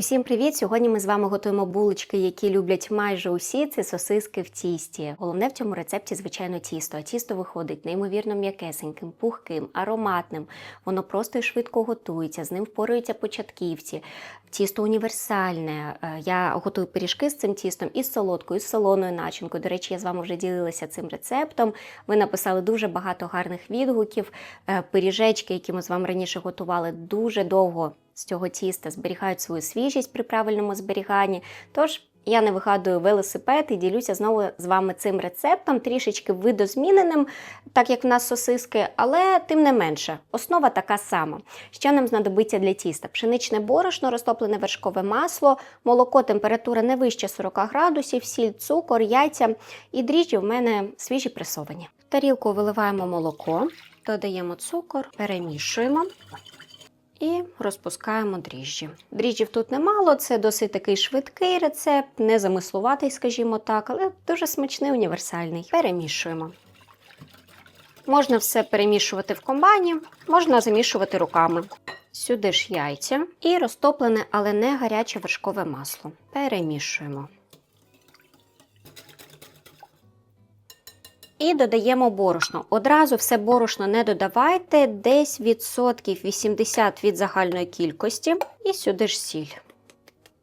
Усім привіт! Сьогодні ми з вами готуємо булочки, які люблять майже усі. Це сосиски в тісті. Головне в цьому рецепті, звичайно, тісто. А тісто виходить неймовірно м'якесеньким, пухким, ароматним. Воно просто і швидко готується, з ним впораються початківці. Тісто універсальне. Я готую пиріжки з цим тістом і з солодкою, і з солоною начинкою. До речі, я з вами вже ділилася цим рецептом. Ви написали дуже багато гарних відгуків. Пиріжечки, які ми з вами раніше готували, дуже довго з цього тіста зберігають свою свіжість при правильному зберіганні. Тож я не вигадую велосипед і ділюся знову з вами цим рецептом, трішечки видозміненим, так як в нас сосиски, але тим не менше, основа така сама. Що нам знадобиться для тіста? Пшеничне борошно, розтоплене вершкове масло, молоко, температура не вище 40 градусів, сіль, цукор, яйця і дріжджі в мене свіжі пресовані. В тарілку виливаємо молоко, додаємо цукор, перемішуємо. І розпускаємо дріжджі. Дріжджів тут немало, це досить такий швидкий рецепт, не замислуватий, скажімо так, але дуже смачний, універсальний. Перемішуємо. Можна все перемішувати в комбайні, можна замішувати руками. Сюди ж яйця і розтоплене, але не гаряче вершкове масло. Перемішуємо. І додаємо борошно. Одразу все борошно не додавайте, десь відсотків 80 від загальної кількості. І сюди ж сіль.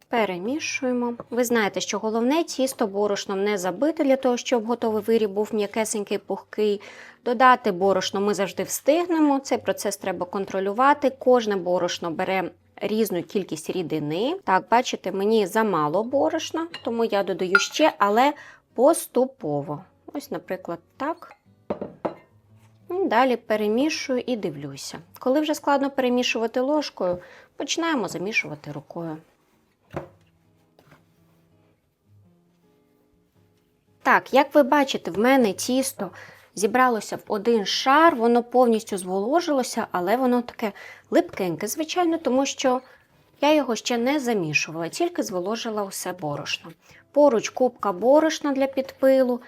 Перемішуємо. Ви знаєте, що головне тісто борошном не забити, для того, щоб готовий виріб був м'якесенький, пухкий. Додати борошно ми завжди встигнемо, цей процес треба контролювати. Кожне борошно бере різну кількість рідини. Так, бачите, мені замало борошна, тому я додаю ще, але поступово. Ось, наприклад, так. І далі перемішую і дивлюся. Коли вже складно перемішувати ложкою, починаємо замішувати рукою. Так, як ви бачите, в мене тісто зібралося в один шар, воно повністю зволожилося, але воно таке липкеньке, звичайно, тому що я його ще не замішувала, тільки зволожила усе борошно. Поруч купка борошна для підпилу.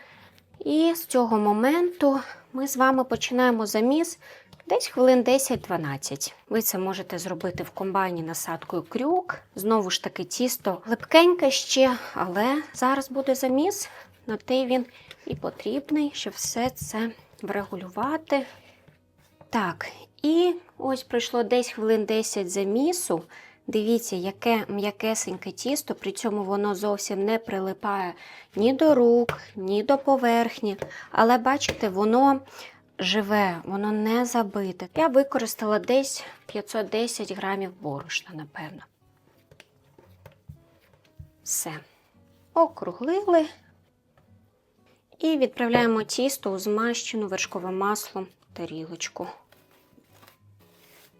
І з цього моменту ми з вами починаємо заміс десь хвилин 10-12. Ви це можете зробити в комбайні насадкою крюк. Знову ж таки тісто липкеньке ще, але зараз буде заміс. На те він і потрібний, щоб все це врегулювати. Так, і ось пройшло десь хвилин 10 замісу. Дивіться, яке м'якесеньке тісто, при цьому воно зовсім не прилипає ні до рук, ні до поверхні. Але бачите, воно живе, воно не забите. Я використала десь 510 грамів борошна, напевно. Все. Округлили. І відправляємо тісто у змащену вершковим маслом тарілочку.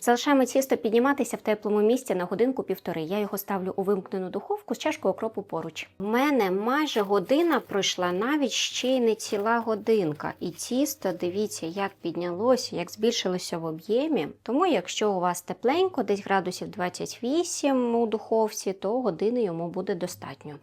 Залишаємо тісто підніматися в теплому місці на годинку-півтори. Я його ставлю у вимкнену духовку з чашкою окропу поруч. У мене майже година пройшла, навіть ще й не ціла годинка. І тісто, дивіться, як піднялося, як збільшилося в об'ємі. Тому, якщо у вас тепленько, десь градусів 28 у духовці, то години йому буде достатньо.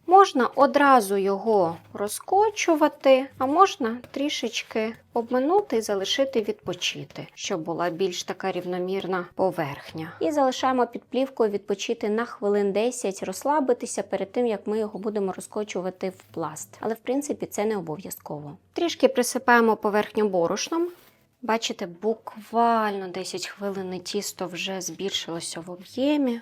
Можна одразу його розкочувати, а можна трішечки обминути і залишити відпочити, щоб була більш така рівномірна поверхня. І залишаємо під плівкою відпочити на хвилин 10, розслабитися перед тим, як ми його будемо розкочувати в пласт. Але, в принципі, це не обов'язково. Трішки присипаємо поверхню борошном. Бачите, буквально 10 хвилин тісто вже збільшилося в об'ємі.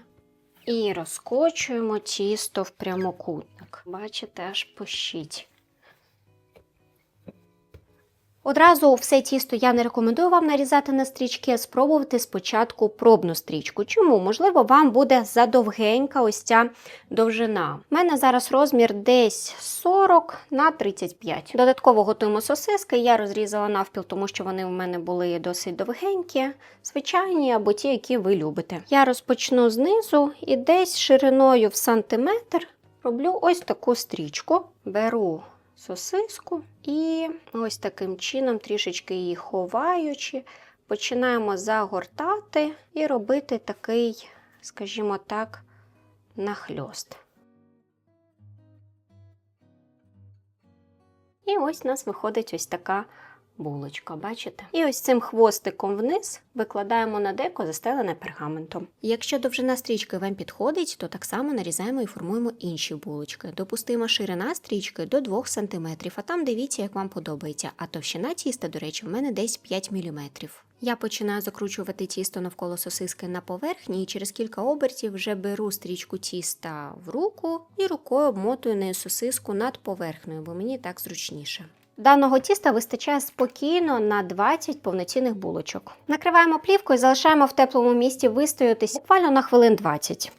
І розкочуємо тісто в прямокутник. Бачите, аж пищить. Одразу все тісто я не рекомендую вам нарізати на стрічки, а спробувати спочатку пробну стрічку. Чому? Можливо, вам буде задовгенька ось ця довжина. У мене зараз розмір десь 40 на 35. Додатково готуємо сосиски. Я розрізала навпіл, тому що вони у мене були досить довгенькі, звичайні або ті, які ви любите. Я розпочну знизу і десь шириною в сантиметр роблю ось таку стрічку. Беру сосиску і ось таким чином, трішечки її ховаючи, починаємо загортати і робити такий, скажімо так, нахльост. І ось у нас виходить ось така булочка, бачите? І ось цим хвостиком вниз викладаємо на деко, застелене пергаментом. Якщо довжина стрічки вам підходить, то так само нарізаємо і формуємо інші булочки. Допустима ширина стрічки до 2 см, а там дивіться, як вам подобається. А товщина тіста, до речі, в мене десь 5 мм. Я починаю закручувати тісто навколо сосиски на поверхні і через кілька обертів вже беру стрічку тіста в руку і рукою обмотую нею сосиску над поверхнею, бо мені так зручніше. Даного тіста вистачає спокійно на 20 повноцінних булочок. Накриваємо плівкою і залишаємо в теплому місці вистоятись буквально на хвилин 20.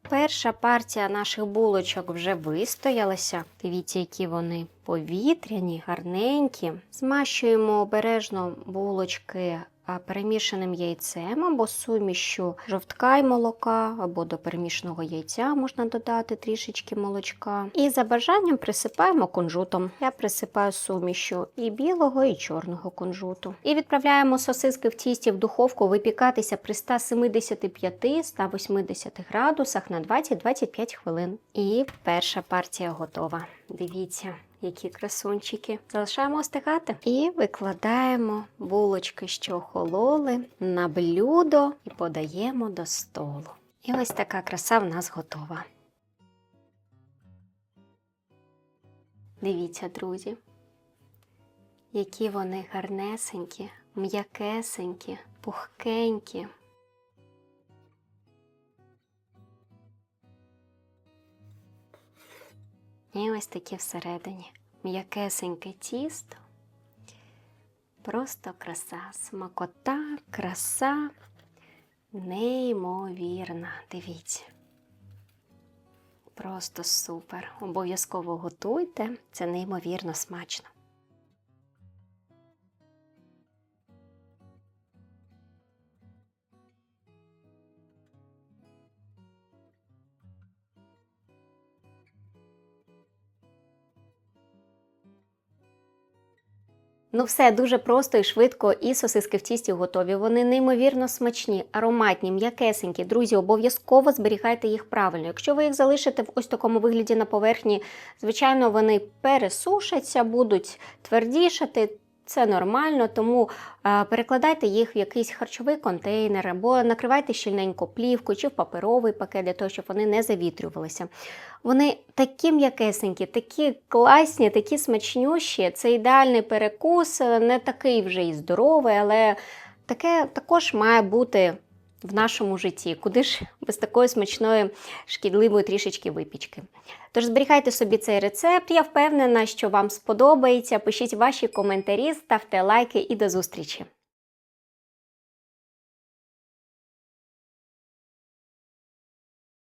Перша партія наших булочок вже вистоялася. Дивіться, які вони повітряні, гарненькі. Змащуємо обережно булочки перемішаним яйцем або сумішю жовтка і молока, або до перемішаного яйця можна додати трішечки молочка. І за бажанням присипаємо кунжутом. Я присипаю сумішю і білого, і чорного кунжуту. І відправляємо сосиски в тісті в духовку випікатися при 175-180 градусах на 20-25 хвилин. І перша партія готова. Дивіться, які красунчики. Залишаємо остигати і викладаємо булочки, що охололи, на блюдо і подаємо до столу. І ось така краса в нас готова. Дивіться, друзі, які вони гарнесенькі, м'якесенькі, пухкенькі. І ось такі всередині. М'якесеньке тісто. Просто краса, смакота, краса. Неймовірна. Дивіться. Просто супер. Обов'язково готуйте. Це неймовірно смачно. Ну все, дуже просто і швидко, і сосиски в тісті готові. Вони неймовірно смачні, ароматні, м'якесенькі. Друзі, обов'язково зберігайте їх правильно. Якщо ви їх залишите в ось такому вигляді на поверхні, звичайно, вони пересушаться, будуть твердішати. Це нормально, тому перекладайте їх в якийсь харчовий контейнер або накривайте щільненько плівкою чи в паперовий пакет для того, щоб вони не завітрювалися. Вони такі м'якесенькі, такі класні, такі смачнющі. Це ідеальний перекус, не такий вже і здоровий, але таке також має бути в нашому житті. Куди ж без такої смачної, шкідливої трішечки випічки. Тож зберігайте собі цей рецепт. Я впевнена, що вам сподобається. Пишіть ваші коментарі, ставте лайки і до зустрічі!